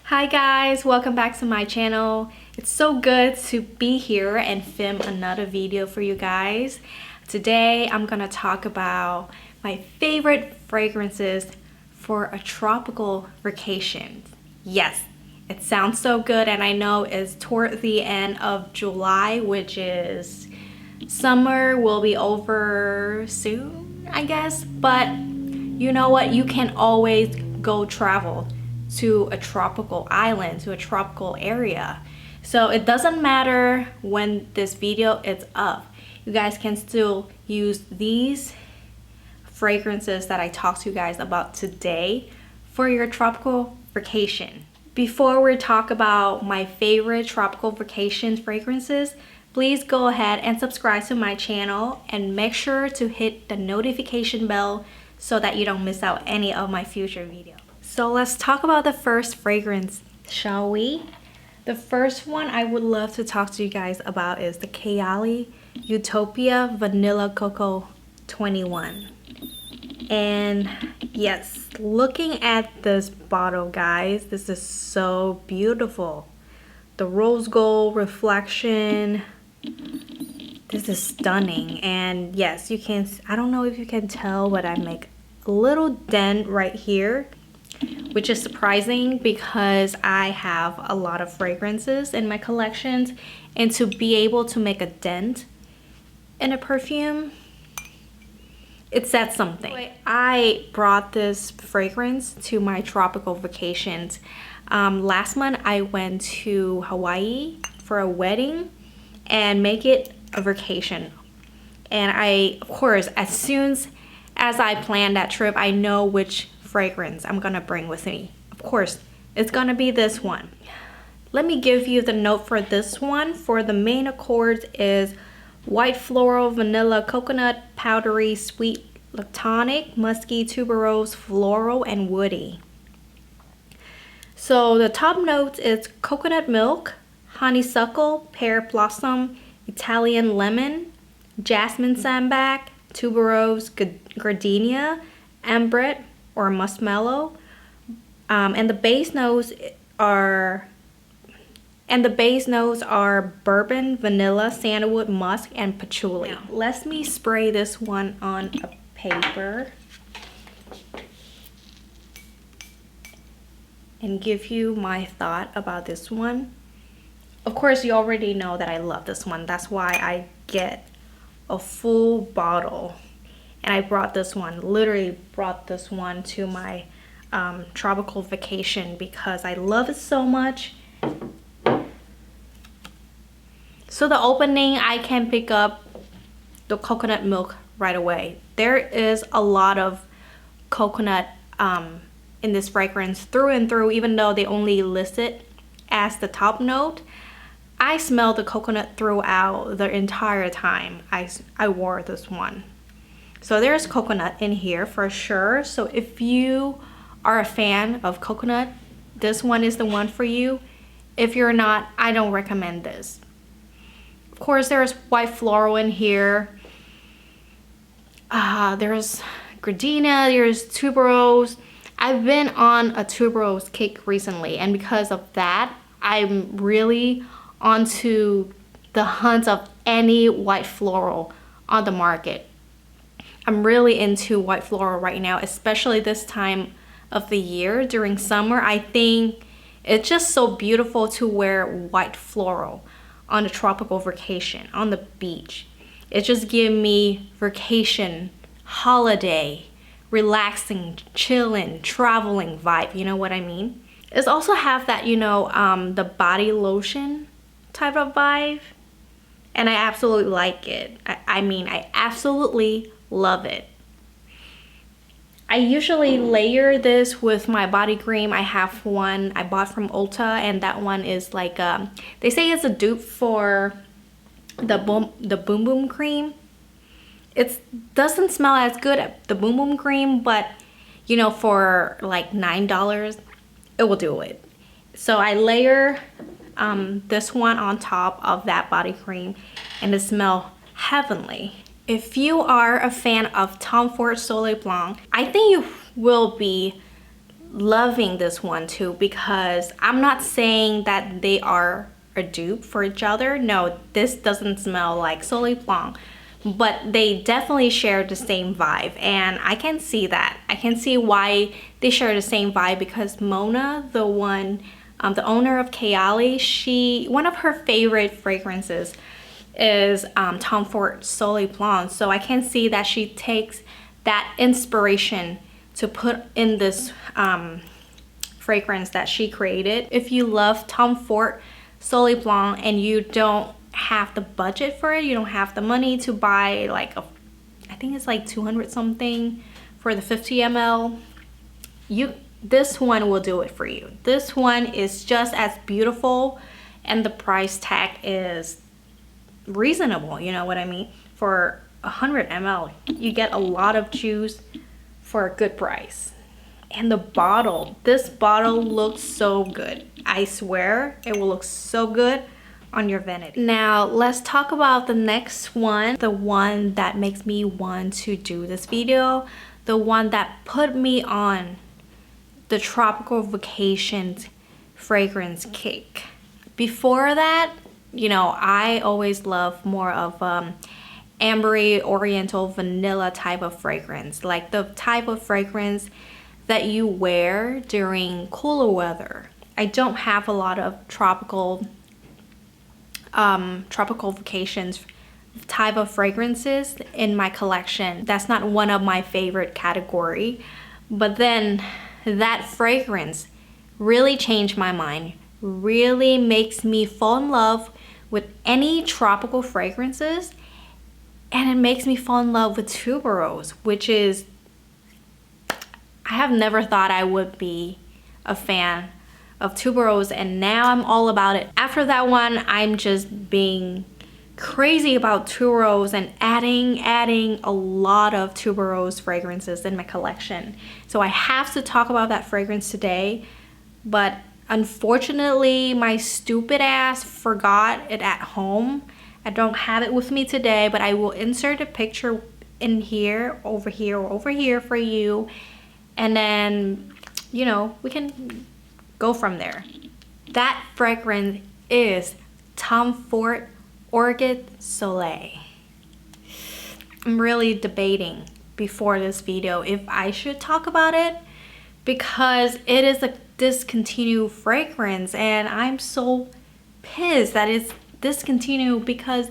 Hi guys, welcome back to my channel. It's so good to be here and film another video for you guys. Today I'm gonna talk about my favorite fragrances for a tropical vacation. Yes, it sounds so good, and I know it's toward the end of July, which is summer will be over soon, I guess, but you know what? You can always go travel to a tropical island, to a tropical area. So it doesn't matter when this video is up. You guys can still use these fragrances that I talked to you guys about today for your tropical vacation. Before we talk about my favorite tropical vacation fragrances, please go ahead and subscribe to my channel and make sure to hit the notification bell so that you don't miss out any of my future videos. So let's talk about the first fragrance, shall we? The first one I would love to talk to you guys about is the Kayali Utopia Vanilla Cocoa 21. And yes, looking at this bottle, guys, this is so beautiful. The rose gold reflection, this is stunning. And yes, you can, I don't know if you can tell, but I make a little dent right here, which is surprising because I have a lot of fragrances in my collections, and to be able to make a dent in a perfume, it said something. I brought this fragrance to my tropical vacations. Last month I went to Hawaii for a wedding and make it a vacation. And I, of course, as soon as I plan that trip, I know which fragrance I'm gonna bring with me. Of course, it's gonna be this one. Let me give you the note for this one. For the main accords is white floral, vanilla, coconut, powdery, sweet, lactonic, musky, tuberose, floral, and woody. So the top notes is coconut milk, honeysuckle, pear blossom, Italian lemon, jasmine sambac, tuberose, gardenia, ambrette or muskmellow, and the base notes are bourbon, vanilla, sandalwood, musk, and patchouli. Now, let me spray this one on a paper and give you my thought about this one. Of course, you already know that I love this one. That's why I get a full bottle. And I brought this one, literally brought this one to my tropical vacation because I love it so much. So the opening, I can pick up the coconut milk right away. There is a lot of coconut in this fragrance through and through, even though they only list it as the top note. I smell the coconut throughout the entire time I wore this one. So there's coconut in here for sure. So if you are a fan of coconut, this one is the one for you. If you're not, I don't recommend this. Of course, there's white floral in here. There's gardenia, there's tuberose. I've been on a tuberose kick recently, and because of that, I'm really onto the hunt of any white floral on the market. I'm really into white floral right now, especially this time of the year during summer. I think it's just so beautiful to wear white floral on a tropical vacation on the beach. It just gives me vacation, holiday, relaxing, chilling, traveling vibe. You know what I mean? It's also have that, you know, the body lotion type of vibe, and I absolutely like it. I mean, I absolutely love it. I usually layer this with my body cream. I have one I bought from Ulta, and that one is like they say it's a dupe for the Boom Boom cream. It doesn't smell as good as the Boom Boom cream, but you know, for like $9 it will do it. So I layer this one on top of that body cream, and it smells heavenly. If you are a fan of Tom Ford Soleil Blanc, I think you will be loving this one too, because I'm not saying that they are a dupe for each other. No, this doesn't smell like Soleil Blanc, but they definitely share the same vibe, and I can see that. I can see why they share the same vibe, because Mona, the owner of Kayali, one of her favorite fragrances is Tom Ford Soleil Blanc. So I can see that she takes that inspiration to put in this fragrance that she created. If you love Tom Ford Soleil Blanc and you don't have the budget for it, you don't have the money to buy like I think it's like 200 something for the 50 ml, this one will do it for you. This one is just as beautiful, and the price tag is reasonable, you know what I mean? For 100 ml, you get a lot of juice for a good price. And the bottle, this bottle looks so good. I swear it will look so good on your vanity. Now let's talk about the next one, the one that makes me want to do this video, the one that put me on the tropical vacations fragrance kick. Before that, you know, I always love more of ambery oriental vanilla type of fragrance, like the type of fragrance that you wear during cooler weather. I don't have a lot of tropical vacations type of fragrances in my collection. That's not one of my favorite category, but then that fragrance really changed my mind, really makes me fall in love with any tropical fragrances, and it makes me fall in love with tuberose, which is, I have never thought I would be a fan of tuberose, and now I'm all about it. After that one, I'm just being crazy about tuberose and adding a lot of tuberose fragrances in my collection. So I have to talk about that fragrance today, but unfortunately my stupid ass forgot it at home. I don't have it with me today, but I will insert a picture in here, over here, or over here for you, and then, you know, we can go from there. That fragrance is Tom Ford Orchid Soleil. I'm really debating before this video if I should talk about it, because it is a discontinued fragrance, and I'm so pissed that it's discontinued, because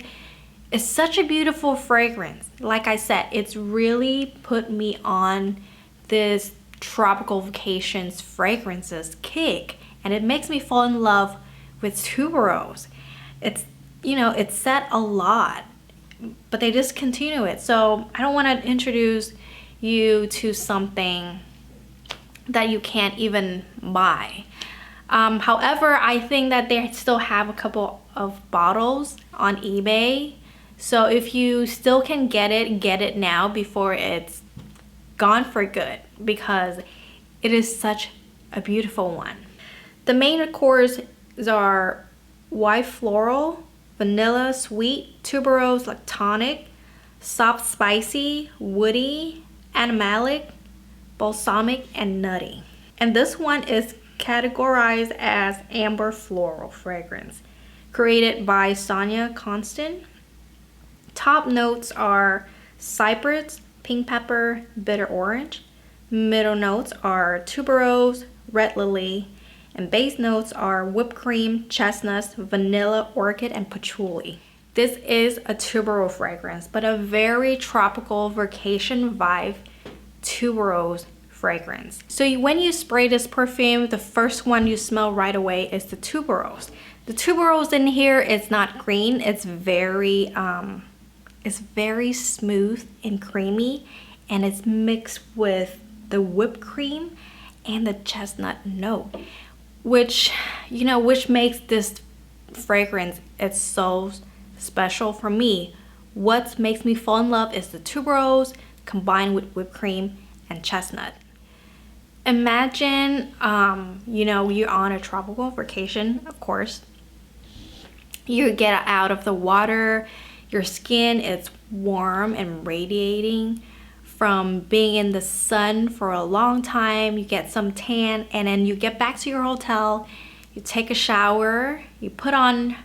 it's such a beautiful fragrance. Like I said, it's really put me on this tropical vacations fragrances kick, and it makes me fall in love with tuberose. It's, you know, it's said a lot, but they discontinue it. So I don't want to introduce you to something that you can't even buy. However, I think that they still have a couple of bottles on eBay. So if you still can get it now before it's gone for good, because it is such a beautiful one. The main accords are white floral, vanilla, sweet, tuberose, lactonic, soft spicy, woody, animalic, balsamic, and nutty. And this one is categorized as amber floral fragrance, created by Sonia Constant. Top notes are cypress, pink pepper, bitter orange. Middle notes are tuberose, red lily, and base notes are whipped cream, chestnuts, vanilla, orchid, and patchouli. This is a tuberose fragrance, but a very tropical vacation vibe tuberose fragrance. So when you spray this perfume, the first one you smell right away is the tuberose. The tuberose in here is not green. It's very smooth and creamy, and it's mixed with the whipped cream and the chestnut note, which, you know, which makes this fragrance, it's so special for me. What makes me fall in love is the tuberose combined with whipped cream and chestnut. Imagine, you know, you're on a tropical vacation, of course. You get out of the water, your skin is warm and radiating from being in the sun for a long time. You get some tan, and then you get back to your hotel, you take a shower, you put on,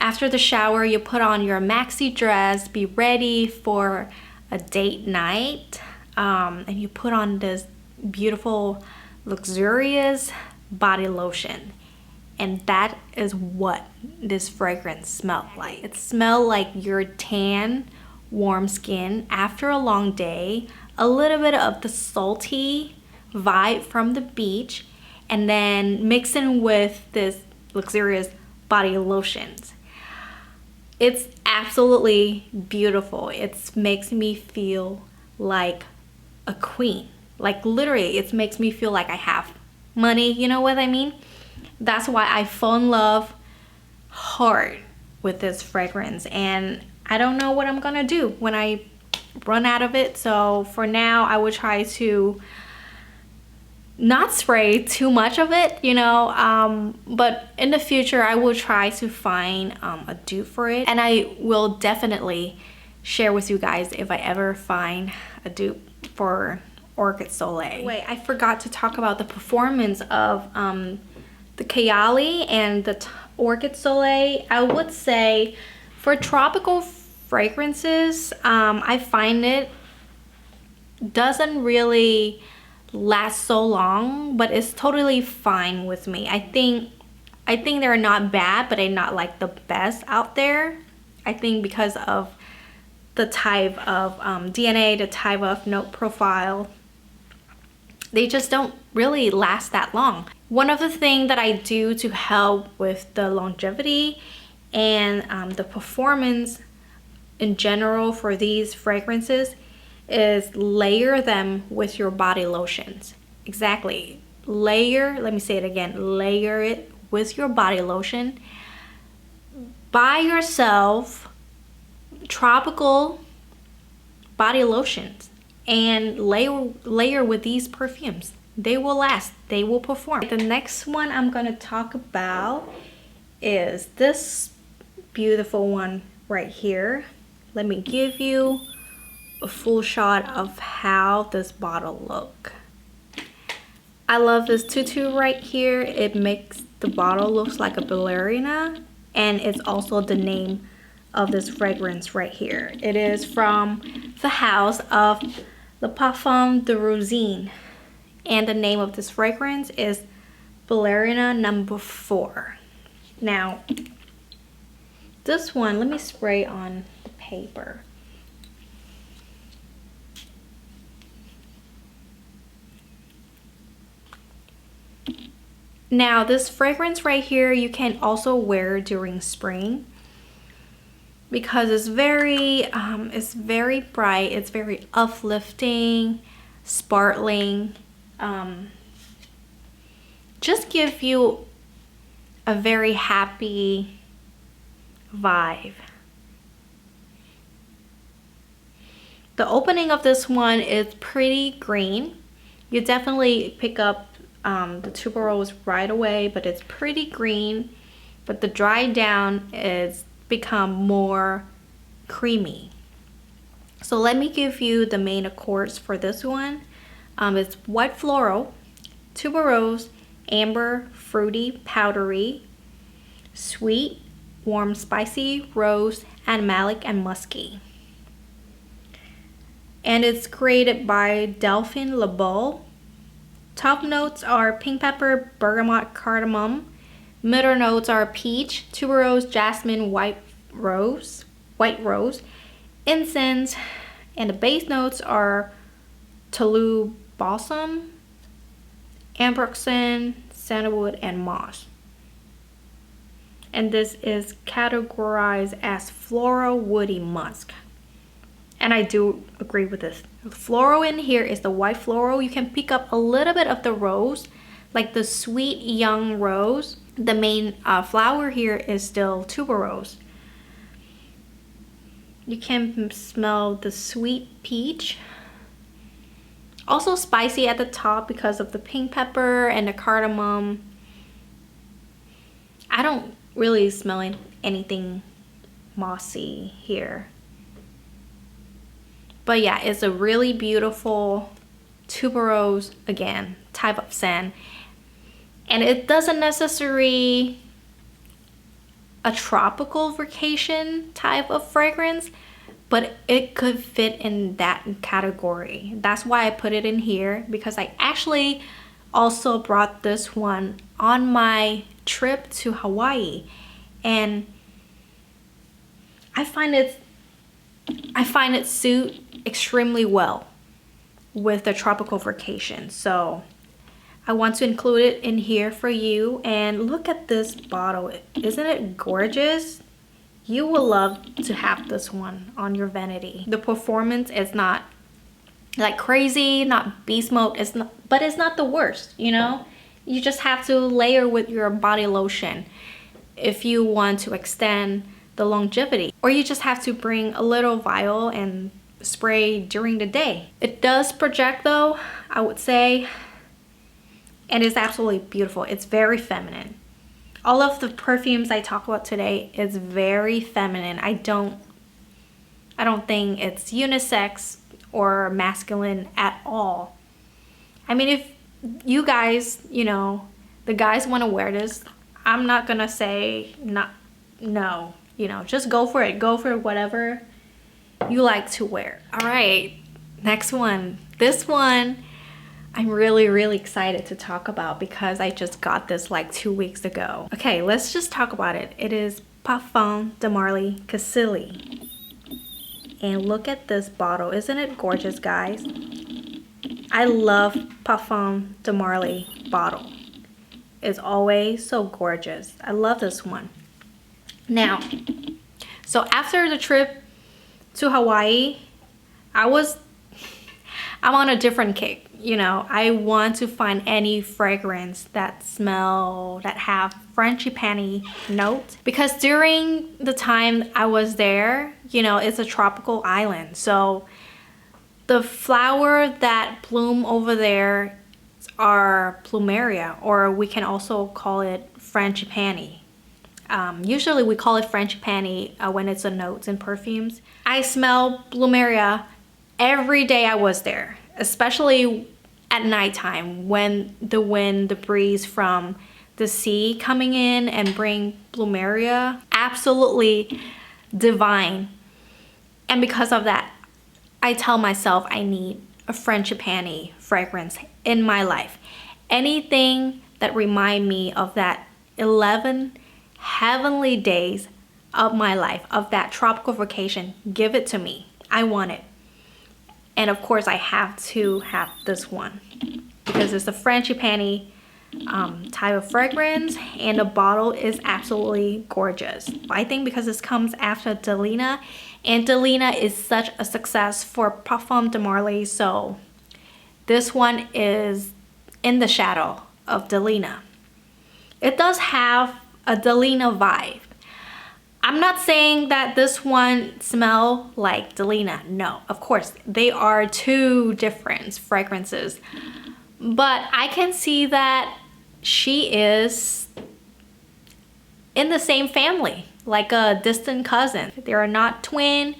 after the shower, you put on your maxi dress, be ready for a date night, and you put on this beautiful, luxurious body lotion. And that is what this fragrance smelled like. It smelled like your tan, warm skin after a long day, a little bit of the salty vibe from the beach, and then mixing with this luxurious body lotions. It's absolutely beautiful. It makes me feel like a queen. Like literally, it makes me feel like I have money, you know what I mean? That's why I fall in love hard with this fragrance, and I don't know what I'm gonna do when I run out of it. So for now, I will try to not spray too much of it, you know, but in the future I will try to find a dupe for it, and I will definitely share with you guys if I ever find a dupe for Orchid Soleil. Wait, I forgot to talk about the performance of the Kayali and the Orchid Soleil. I would say for tropical fragrances, I find it doesn't really last so long, but it's totally fine with me. I think they're not bad, but they're not like the best out there. I think because of the type of DNA, the type of note profile, they just don't really last that long. One of the things that I do to help with the longevity and the performance in general for these fragrances is layer them with your body lotions. Exactly. Layer, let me say it again, layer it with your body lotion. Buy yourself tropical body lotions and layer with these perfumes. They will last, they will perform. The next one I'm gonna talk about is this beautiful one right here. Let me give you a full shot of how this bottle look. I love this tutu right here. It makes the bottle looks like a ballerina, and it's also the name of this fragrance right here. It is from the house of the Parfum de Rosine, and the name of this fragrance is Ballerina number 4. Now, this one, let me spray on the paper. Now, this fragrance right here, you can also wear during spring because it's very bright, it's very uplifting, sparkling. Just give you a very happy vibe. The opening of this one is pretty green. You definitely pick up the tuberose right away, but it's pretty green. But the dry down is become more creamy. So let me give you the main accords for this one. It's white floral, tuberose, amber, fruity, powdery, sweet, warm, spicy, rose, animalic, and musky. And it's created by Delphine Lebeau. Top notes are pink pepper, bergamot, cardamom. Middle notes are peach, tuberose, jasmine, white rose, incense, and the base notes are Toulouse balsam, ambroxan, sandalwood, and moss. And this is categorized as floral woody musk. And I do agree with this. The floral in here is the white floral. You can pick up a little bit of the rose, like the sweet young rose. The main flower here is still tuberose. You can smell the sweet peach. Also spicy at the top because of the pink pepper and the cardamom. I don't really smell anything mossy here. But yeah, it's a really beautiful tuberose, again, type of scent. And it doesn't necessarily a tropical vacation type of fragrance, but it could fit in that category. That's why I put it in here, because I actually also brought this one on my trip to Hawaii, and I find it suit extremely well with the tropical vacation. So I want to include it in here for you. And look at this bottle. Isn't it gorgeous? You will love to have this one on your vanity. The performance is not like crazy, not beast mode, but it's not the worst, you know? You just have to layer with your body lotion if you want to extend the longevity, or you just have to bring a little vial and spray during the day. It does project though, I would say, and it's absolutely beautiful. It's very feminine. All of the perfumes I talk about today is very feminine. I don't think it's unisex or masculine at all. I mean, if you guys, you know, the guys want to wear this, I'm not gonna say no. You know, just go for it. Go for whatever you like to wear. All right, next one. This one I'm really excited to talk about because I just got this like 2 weeks ago. Okay, let's just talk about it. It is Parfum de Marly Cassili. And look at this bottle. Isn't it gorgeous, guys? I love Parfum de Marly bottle. It's always so gorgeous. I love this one. Now, so after the trip to Hawaii, I'm on a different kick. You know, I want to find any fragrance that have frangipani notes, because during the time I was there, you know, it's a tropical island. So the flower that bloom over there are plumeria, or we can also call it frangipani. Usually we call it frangipani when it's a notes in perfumes. I smell plumeria every day I was there, especially at nighttime when the wind, the breeze from the sea coming in and bring plumeria. Absolutely divine. And because of that, I tell myself I need a frangipani fragrance in my life. Anything that remind me of that 11 heavenly days of my life, of that tropical vacation, give it to me. I want it. And of course I have to have this one because it's a frangipani type of fragrance, and the bottle is absolutely gorgeous. I think because this comes after Delina, and Delina is such a success for Parfum de Marly, so this one is in the shadow of Delina. It does have a Delina vibe. I'm not saying that this one smells like Delina. No, of course, they are two different fragrances. But I can see that she is in the same family, like a distant cousin. They are not twin,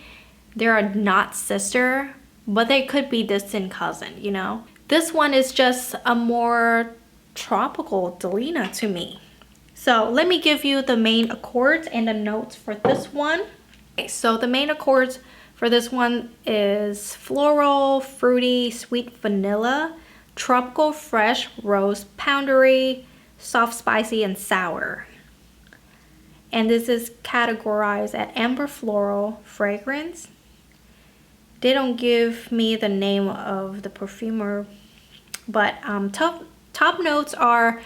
they are not sister, but they could be distant cousin, you know? This one is just a more tropical Delina to me. So let me give you the main accords and the notes for this one. Okay, so the main accords for this one is floral, fruity, sweet vanilla, tropical, fresh, rose, powdery, soft, spicy, and sour. And this is categorized at amber floral fragrance. They don't give me the name of the perfumer, but top notes are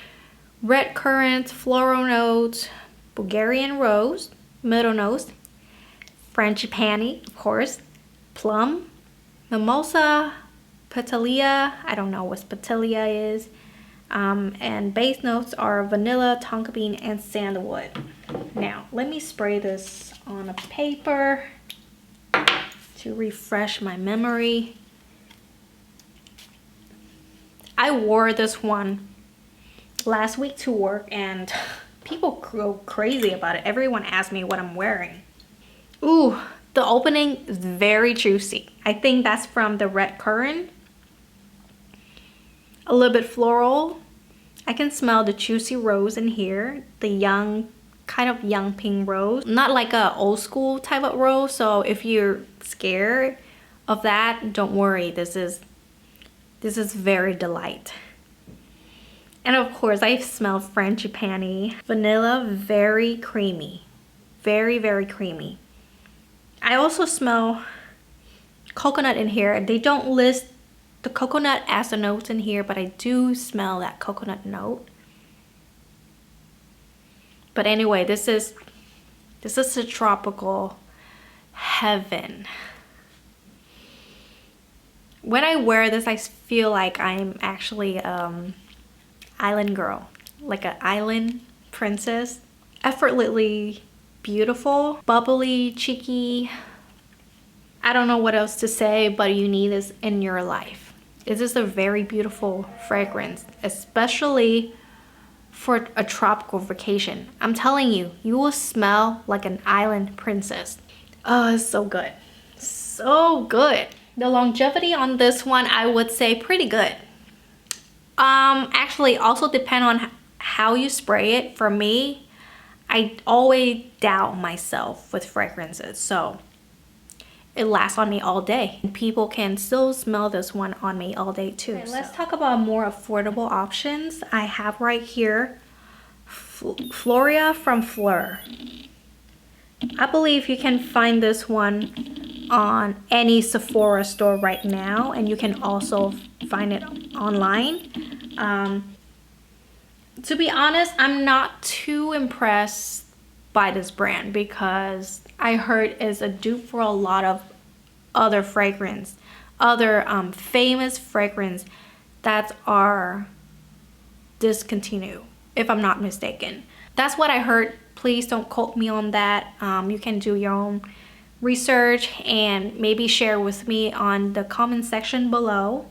red currant, floral notes, Bulgarian rose, middle notes, frangipani, of course, plum, mimosa, petilia, I don't know what petilia is, and base notes are vanilla, tonka bean, and sandalwood. Now, let me spray this on a paper to refresh my memory. I wore this one last week to work and people go crazy about it. Everyone asked me what I'm wearing. Ooh, The opening is very juicy. I think that's from the red currant. A little bit floral. I can smell the juicy rose in here. The young, kind of young pink rose. Not like a old school type of rose. So if you're scared of that, don't worry. This is very delight. And of course, I smell frangipani. Vanilla, very creamy. Very, very creamy. I also smell coconut in here. They don't list the coconut as a note in here, but I do smell that coconut note. But anyway, this is a tropical heaven. When I wear this, I feel like I'm actually island girl, like an island princess. Effortlessly beautiful, bubbly, cheeky. I don't know what else to say, but you need this in your life. This is a very beautiful fragrance, especially for a tropical vacation. I'm telling you, you will smell like an island princess. Oh, it's so good. So good. The longevity on this one, I would say pretty good. Actually, also depend on how you spray it. For me, I always doubt myself with fragrances, so it lasts on me all day. People can still smell this one on me all day too. Okay, let's talk about more affordable options. I have right here Floria from Fleur. I believe you can find this one on any Sephora store right now, and you can also find it online. To be honest, I'm not too impressed by this brand because I heard it's a dupe for a lot of other fragrance, other famous fragrance that are discontinued, if I'm not mistaken. That's what I heard. Please don't quote me on that. You can do your own research and maybe share with me on the comment section below.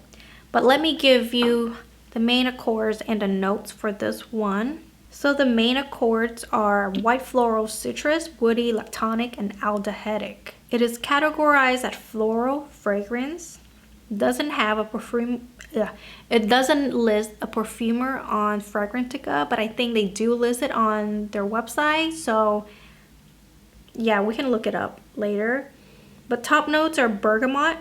But let me give you the main accords and the notes for this one. So the main accords are white floral, citrus, woody, lactonic, and aldehydic. It is categorized as floral fragrance. Doesn't have a perfume. It doesn't list a perfumer on Fragrantica, but I think they do list it on their website. So yeah, we can look it up later. But top notes are bergamot.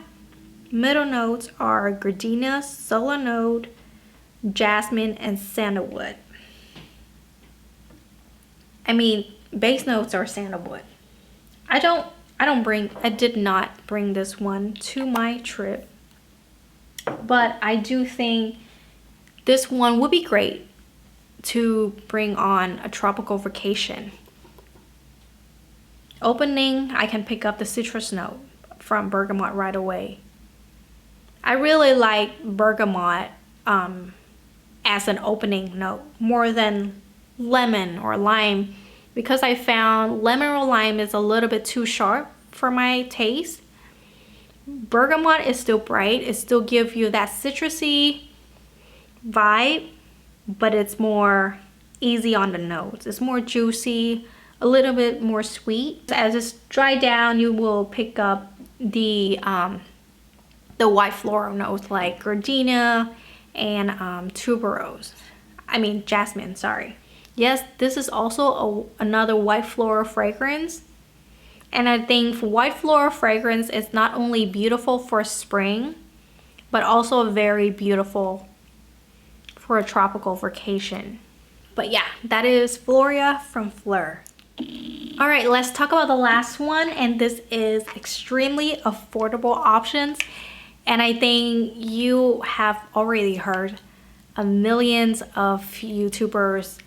Middle notes are gardenia, solanode, jasmine, and sandalwood. I mean, base notes are sandalwood. I did not bring this one to my trip, but I do think this one would be great to bring on a tropical vacation. Opening, I can pick up the citrus note from bergamot right away. I really like bergamot as an opening note more than lemon or lime, because I found lemon or lime is a little bit too sharp for my taste. Bergamot is still bright. It still gives you that citrusy vibe, but it's more easy on the nose. It's more juicy, a little bit more sweet. As it's dried down, you will pick up the white floral notes like gardenia and tuberose. I mean jasmine, sorry. Yes, this is also another white floral fragrance. And I think white floral fragrance is not only beautiful for spring, but also very beautiful for a tropical vacation. But yeah, that is Floria from Fleur. All right, let's talk about the last one. And this is extremely affordable options. And I think you have already heard millions of YouTubers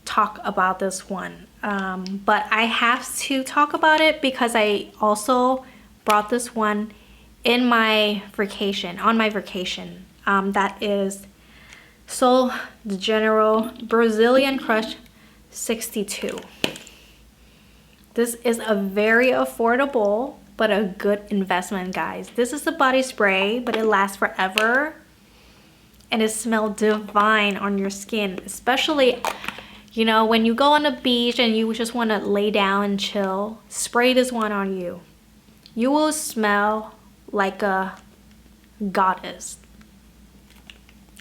talk about this one. But I have to talk about it because I also brought this one in my vacation, on my vacation. That is Sol de Janeiro Brazilian Crush 62. This is a very affordable but a good investment, guys. This is a body spray, but it lasts forever and it smells divine on your skin, especially, you know, when you go on the beach and you just want to lay down and chill. Spray this one on you. you will smell like a goddess,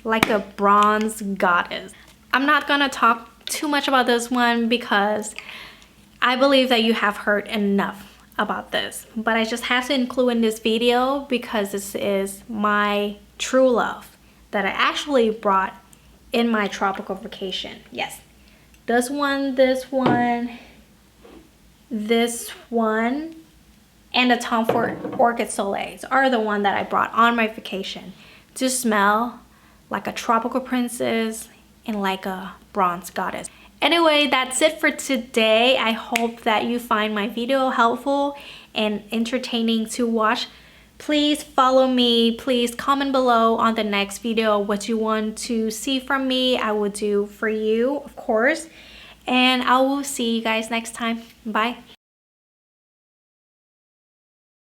like a bronze goddess. I'm not gonna talk too much about this one because I believe that you have heard enough about this, but I just have to include in this video because this is my true love that I actually brought in my tropical vacation. Yes, this one, and the Tom Ford Orchid Soleils are the one that I brought on my vacation to smell like a tropical princess and like a bronze goddess. Anyway, that's it for today. I hope that you find my video helpful and entertaining to watch. Please follow me. Please comment below on the next video what you want to see from me. I will do for you, of course. And I will see you guys next time. Bye.